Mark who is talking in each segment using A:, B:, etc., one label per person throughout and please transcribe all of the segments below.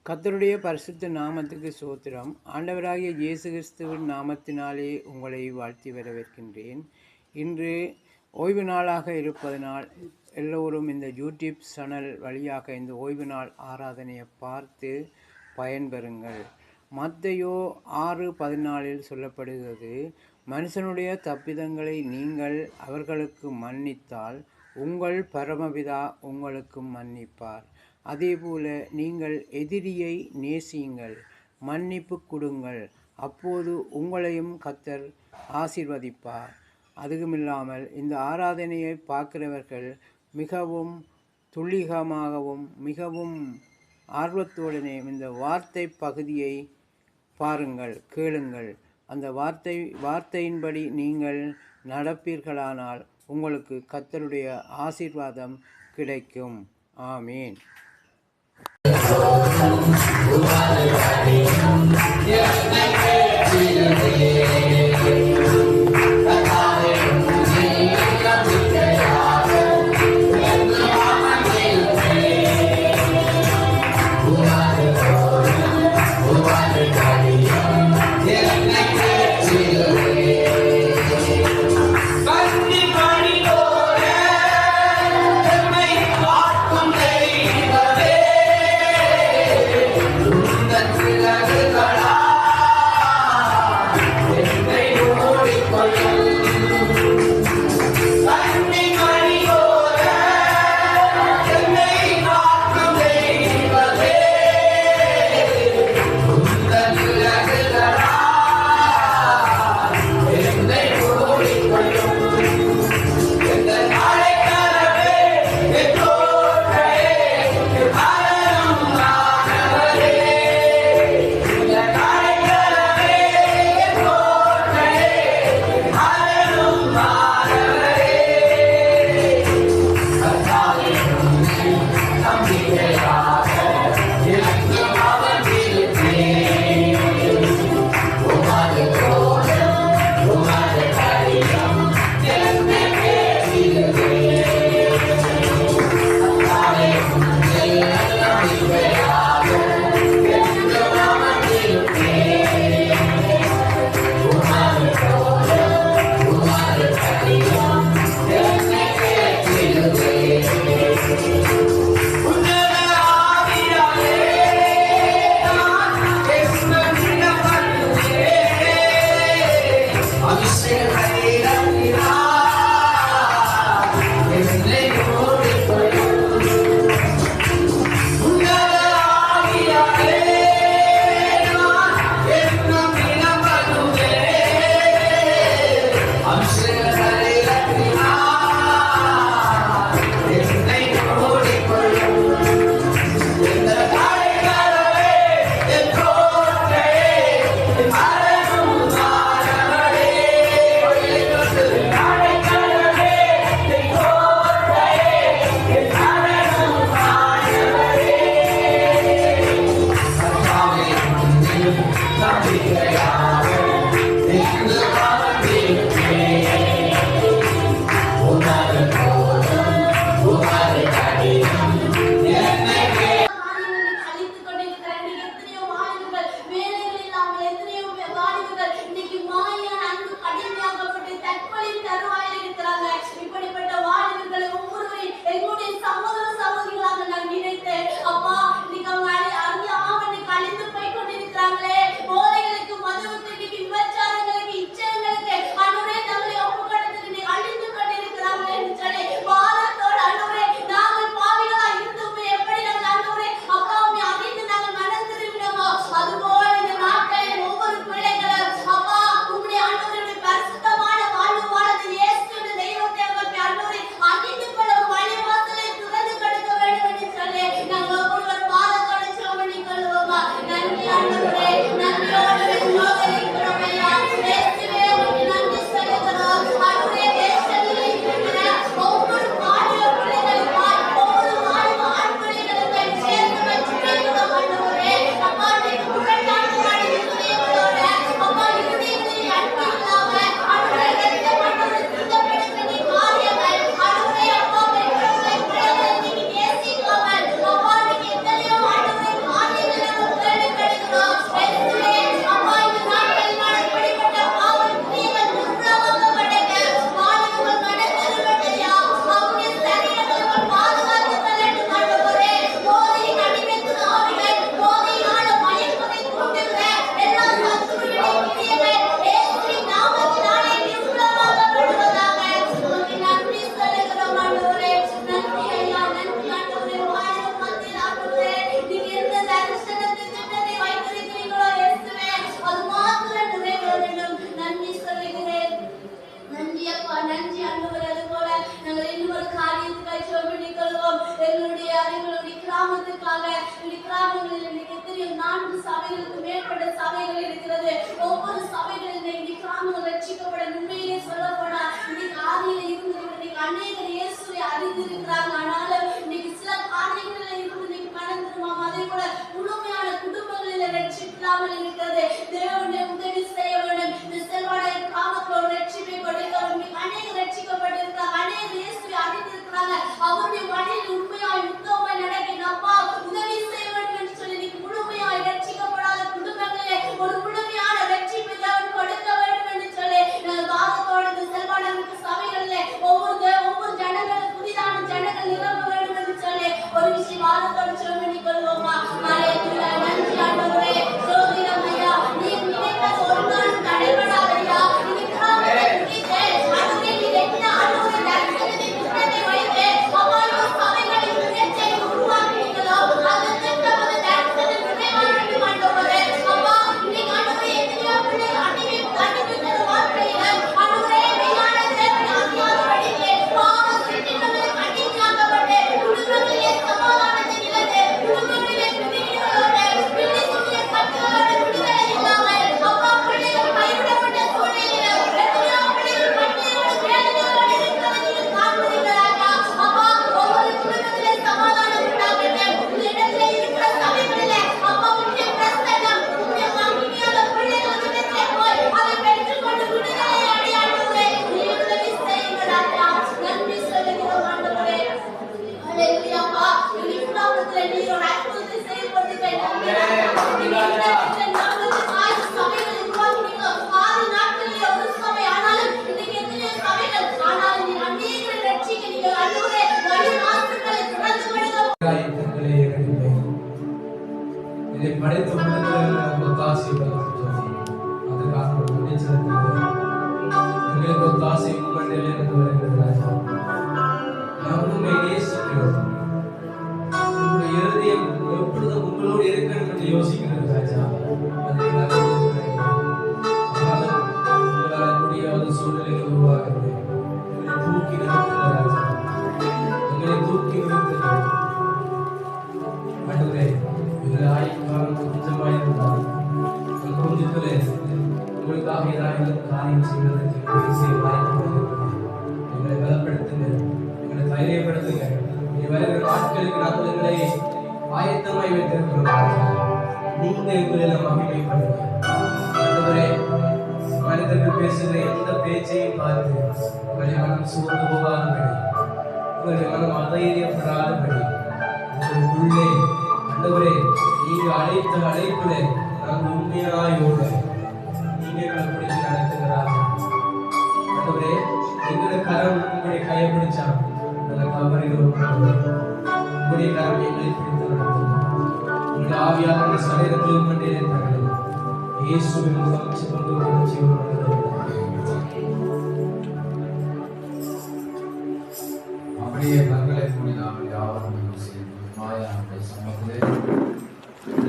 A: கர்த்தருடைய பரிசுத்த நாமத்துக்கு சோத்திரம். ஆண்டவராகிய இயேசு கிறிஸ்துவின் நாமத்தினாலே உங்களை வாழ்த்தி வரவேற்கின்றேன். இன்று ஓய்வு நாளாக இருப்பதனால் எல்லோரும் இந்த யூடியூப் சேனல் வழியாக இந்த ஓய்வு நாள் ஆராதனையை பார்த்து பயன்பெறுங்கள். மத்தேயு 6:14 சொல்லப்படுகிறது, மனுஷனுடைய தப்பிதங்களை நீங்கள் அவர்களுக்கு மன்னித்தால் உங்கள் பரமபிதா உங்களுக்கும் மன்னிப்பார். அதேபோல நீங்கள் எதிரியை நேசியுங்கள், மன்னிப்பு கொடுங்கள், அப்போது உங்களையும் கர்த்தர் ஆசீர்வதிப்பார். அதுவுமில்லாமல் இந்த ஆராதனையை பார்க்கிறவர்கள் மிகவும் துல்லியமாகவும் மிகவும் ஆர்வத்துடனே இந்த வார்த்தை பகுதியை பாருங்கள், கேளுங்கள். அந்த வார்த்தையின்படி நீங்கள் நடப்பீர்களானால் உங்களுக்கு கர்த்தருடைய ஆசீர்வாதம் கிடைக்கும். ஆமீன்.
B: That's கிராமங்களில் இன்னைக்கு எத்தனையோ 4 சபைகளுக்கு மேற்பட்ட சபைகள் இருக்கிறது. ஒவ்வொரு சபைகளில் இன்னைக்கு கிராமங்கள் ரட்சிக்கப்பட உண்மையிலே சொல்லப்போனா இன்னைக்கு ஆதியில இருந்து இன்னைக்கு அநேகர் இயேசுவை அறிந்திருக்கிறாங்க. ஆனாலும் இன்னைக்கு சில காரியங்களில் இருந்து இன்னைக்கு மனம் திரும்பாம அதே போல முழுமையான குடும்பங்களில் ரட்சிக்காமல் இருக்கிறது. தேவனுடைய உதவி செய்ய வேண்டும். இந்த செல்வாடைய கிராமத்தில் ஒரு ரட்சிப்பை கொடுக்க வேண்டும். அநேகர் ரட்சிக்கப்பட்டிருக்கிறாங்க, அநேகர் இயேசுவை அறிந்திருக்கிறாங்க. அவருடைய வழியில் உண்மையாய் உத்தமமாய் நடக்க அப்பா உதவி செய்ய வேண்டும் என்று சொல்லி இன்னைக்கு முழுமையாய் ரட்சிக்கப்படாத குடும்பங்களிலே ஒரு முழுமையான ரட்சிப்பை தேவன் கொடுக்க வேண்டும் என்று சொல்லி வாதத்தோடு இந்த செல்வாடனுக்கு சபைகளிலே ஒவ்வொரு ஜனங்களும் புதிதான ஜனங்கள் நிரம்ப வேண்டும் என்று சொல்லி ஒரு விஷயம் வாதத்தோடு சொல்ல வேண்டிக் கொள்வோமா? ஹல்லேலூயா. நன்றி ஆண்டவரே, ஸ்தோத்திரம் ஐயா. நீ நினைத்தது ஒரு நாளும் தடைபடாதையா. நீ கிராமத்தை குறித்தே அதுவே நீ என்ன ஆண்டவரே தரிசனத்தை குற்றத்தை வைத்து அவ்வாறு சபைகளை முயற்சியை உருவாக்கினீங்களோ அது திட்டமது தரிசனம் நிறைவேற வேண்டும் ஆண்டவரே. அப்பா இன்னைக்கு ஆண்டவரே எத்தனையோ பிள்ளைகள் அடிமைத்தன வாழ்க்கையில ஆண்டவரே மெய்யான தேவனை அறியாதபடிக்கு பாவ சிற்றின்பங்களில் அடிமையாக்கப்பட்டு குடும்பங்களிலே சமாதானத்தை இழந்து குடும்பங்களிலே பிரிவினைகளோடு பிள்ளை சுமைய கட்டுகளோடு விடுதலை இல்லாமல் அப்பா பிள்ளைகள் கைவிடப்பட்ட சூழ்நிலையில எத்தனையோ பிள்ளைகள் கண்ணீரோடு வேதனையோடு இருக்கிறதை நீங்கள் காண்கிறீர்களாக்கா. அப்பா ஒவ்வொரு குடும்பத்திலே சமாதானம் உண்டாகட்டும். இந்த இடத்திலே இருக்கிற சபைகளிலே அப்பா உன்னுடைய பிரசன்னம் உன்னுடைய மகிமையான பிள்ளைகள் இடத்திலே போய் அதை பெற்றுக்கொண்டு விடுதலை அடையாடுவதே நீ உதவி செய்யுங்களாக்கா. நன்றி சொல்லுகிறோம் ஆண்டவரே. ஹல்லேலூயா. அப்பா இந்த கிராமத்திலே நீர் ஒரு அற்புதத்தை செய்யப்படுவதற்கு நன்றி. சபைகளை உருவாக்கினீங்க. 6 நாட்களிலே ஒரு சபை ஆனாலும் இன்னைக்கு எத்தனையோ சபைகள் ஆனாலும் நீ அநேகரை ரட்சிக்க நீங்க ஆண்டவரே வழி மாற்றுகளை திறந்து விடுங்க.
C: இதை படைத்த மனிதர்களுக்கு ஒத்தாசை அதற்காக எங்களுக்கு ஒத்தாசை உங்களில் இருந்து வருகிறது ராஜா. நாங்கள் உங்களை நேசிக்கிறோம். உங்கள் இருதயம் எப்பொழுதும் உங்களோடு இருக்கணும் என்று யோசிக்கிறது ராஜா. அதை உங்களால் முடியாத சூழ்நிலைகள் உருவாகிறது. எங்களை தூக்கி நிறுத்துங்கள் ராஜா. எங்களை தூக்கி நிறுத்துங்கள் ஆண்டவரே. எங்கள் ஆயுட்காலம் கொஞ்சமாயிருந்தால் கொஞ்சத்திலே உங்களுக்காக ஏதாவது காரியம் செய்வதற்கு எங்களை பலப்படுத்துங்க, எங்களை தைரியப்படுத்துங்க. இனி வருகிற நாட்களுக்கு நாங்கள் எங்களை ஆயத்தமாய் வைத்திருக்கிறோம். நீங்க எங்களை மகிமைப்படுங்க ஆண்டவரே. மனிதர்கள் பேசுகிற எந்த பேச்சையும் பார்த்து உங்களுடைய மனம் சோர்ந்து போகாதபடி, உங்களுடைய மனம் அதைரியப்படாதபடி உங்களுக்குள்ளே ஆண்டவரே நீங்க அழைத்த அழைப்புல நாங்கள் உண்மையாய் ஓட நீங்க எங்களை பிடிச்சு நடத்துகிறாங்க ஆண்டவரே. எங்களை கரம் உங்களுடைய கையை பிடிச்சா நாங்கள் தவறுகிறோம். உங்களுடைய கரம் எங்களை பிடித்து நடத்தும். உங்களுடைய ஆவியான சரீரத்தில் கொண்டே இருக்கிறது. இயேசுவின் மூலம் கொண்டு ஜீவன்
D: அப்படியே கண்களை கூடி நாம் யாவரும் சமத்திலே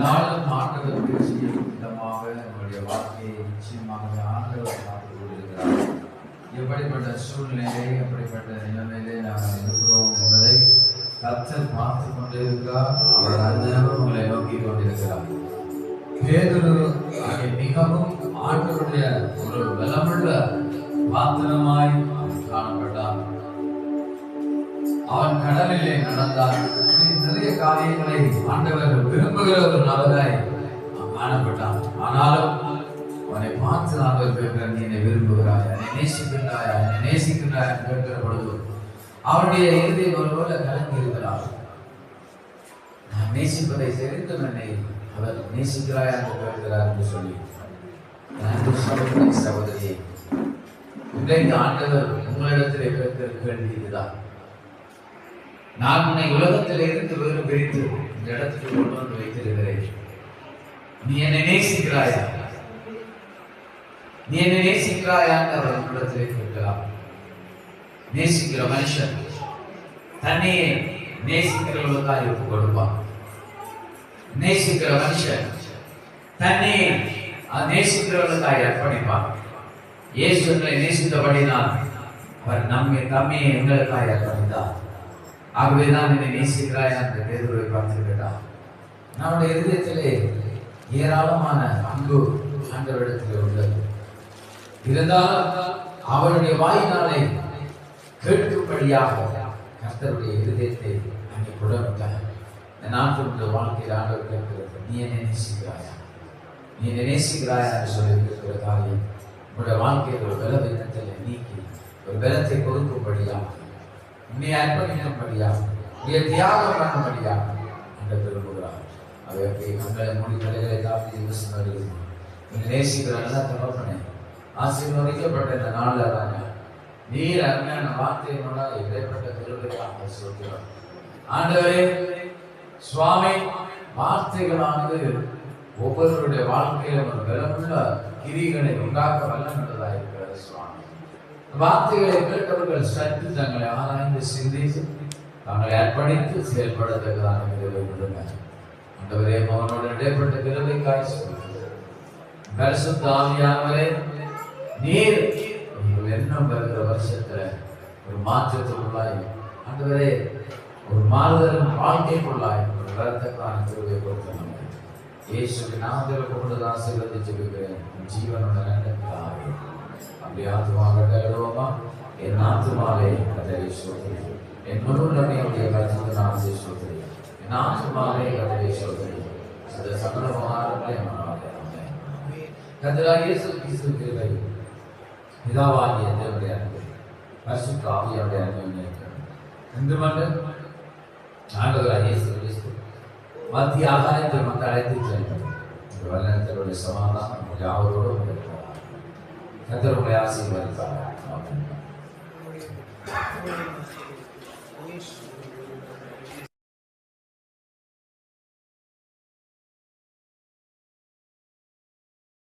D: நாளும் ஆண்டவர் பேசிய விதமாக நம்முடைய வாழ்க்கையை நிச்சயமாக ஆண்டவர் பார்த்துக் கொண்டிருக்கிறார். எப்படிப்பட்ட சூழ்நிலை எப்படிப்பட்ட நிலைமையிலே நாங்கள் இருக்கிறோம் என்பதை கர்த்தர் பார்த்து கொண்டிருக்கிறார். அவர் அந்நேரம் உங்களை நோக்கி கொண்டிருக்கிறார். பேதுரு அங்கே மிகவும் ஆண்டவருடைய ஒரு பலமுள்ள பாத்திரமாய் காணப்பட்டார். அவன் கடலிலே நடந்தார். நிறைய காரியங்களை ஆண்டவர் விரும்புகிற ஒரு நபராய் காணப்பட்டான். ஆனாலும் அவனை பார்த்து ஆண்டவர் கேட்கிறார், நீ என்னை விரும்புகிறாய், என்னை நேசிக்கின்றாய், என்னை நேசிக்கின்றாய் கேட்கிற பொழுது அவருடைய இறுதியில் ஒருவேளை கலங்கி இருக்கிறார். நான் நேசிப்பதை தெரிந்து என்னை அவர் நேசிக்கிறாய் என்று கேட்கிறார் என்று சொல்லி சகோதரி சகோதரியை இன்றைக்கு ஆண்டவர் உங்களிடத்திலே கேட்கிற கேள்வி இதுதான். நான் உன்னை உலகத்தில் இருந்து வேறு பிரித்து இந்த இடத்துக்கு கொண்டு வந்து வைத்திருக்கிறேன். நீ என்னை நேசிக்கிறாயா? நீ என்னை நேசிக்கிறாயா என்று அவர் உங்களிடத்திலே கேட்கலாம். நேசிக்கிற மனுஷன் தன்னையே நேசிக்கிறவர்களுக்காக ஒப்பு கொடுப்பான். நேசிக்கிற மனுஷன் தன்னையே நேசிக்கிறவர்களுக்காக அர்ப்பணிப்பான். இயேசு எங்களை நேசித்தபடினால் அவர் தம்மையை எங்களுக்காக அர்ப்பணித்தார். ஆகவேதான் என்னை நேசிக்கிறாயா என்று பேதுருவை பார்த்து கேட்டார். நம்முடைய இருதயத்திலே ஏராளமான அன்பு ஆண்டவரிடத்திலே உள்ளது. இருந்தாலும் அவருடைய வாயினாலே கேட்கும்படியாக கர்த்தருடைய இருதயத்தை அங்கே புலம்பிட்டார். இந்த நாட்களுடைய வாழ்க்கையில் ஆண்டவர் கேட்கிறது, நீ என்னை நேசிக்கிறாயா, நீ என்னை நேசிக்கிறாயா என்று சொல்லி இருக்கிற காரியம் உங்களுடைய வாழ்க்கையில் ஒரு பலவீனத்தை நீக்கி ஒரு பலத்தை கொடுக்கும்படியாக, உன்னை அர்ப்பணிக்கும்படியாக, உன்னை தியாகம் பண்ணும்படியாக அந்த விரும்புகிறார். அவருக்கு கண்களை மூடி தலைகளை தாக்கி யோசனை வருகிறது. நீ நேசிக்கிற நல்லா தகப்பனே, ஆசீர்வதிக்கப்பட்ட இந்த நாளில் தாங்க நீர் அருமையான வார்த்தையினோட இடைப்பட்ட கிருபையாக சொல்கிறார். ஆண்டவரே சுவாமி, வார்த்தைகளானது ஒவ்வொருவருடைய வாழ்க்கையிலும் ஒரு பலமுள்ள கிரிகளை உண்டாக்க வல்லமையுள்ளதாக இருக்கிறது சுவாமி. வார்த்தைகளை கேட்டவர்கள் சற்று தங்களை ஆராய்ந்து சிந்தித்து தங்களை அர்ப்பணித்து செயல்படத்தக்கதான கிருபை கொடுங்க. ஆண்டவரே மகனோடு இடைப்பட்ட கிருபைக்காய் சொல்கிறது. பரிசுத்த ஆவியானவரே, நீர் எண்ணம் வருகிற வருஷத்துல ஒரு மாற்றத்துக்குள்ளாய் ஆண்டவரே ஒரு மாறுதலும் வாழ்க்கைக்குள்ளாய் ஒரு வரத்தக்கான கிருபை கொடுத்தோம். இயேசுவின் நாமத்தில் கொண்டு ஆசீர்வதிச்சிருக்கிறேன். ஜீவனோட நன்மைக்காக அப்படி ஆத்துமாக எழுதுவோமா? என் ஆத்துமாவே கர்த்தரை ஸ்தோத்திரி, என் முழு நன்மையுடைய பரிசுத்த நாமத்தை ஸ்தோத்திரி, என் ஆத்துமாவே கர்த்தரை ஸ்தோத்திரி, சகல சகலமானவர்களே மனவாதே. கர்த்தராகிய இயேசு கிறிஸ்துவின் கிருபை, பிதாவாகிய தேவனுடைய அன்பு, பரிசுத்த ஆவியாருடைய அன்பு இன்று மட்டும் ஆண்டவராகிய இயேசு கிறிஸ்து மத்திய ஆகாயத்தில் மக்கள் அழைத்து செல்லும் இந்த வல்லனத்தினுடைய சமாதானம் யாவரோடும் இருக்கிறார். கர்த்தர் உங்களை ஆசீர்வதிப்பார்.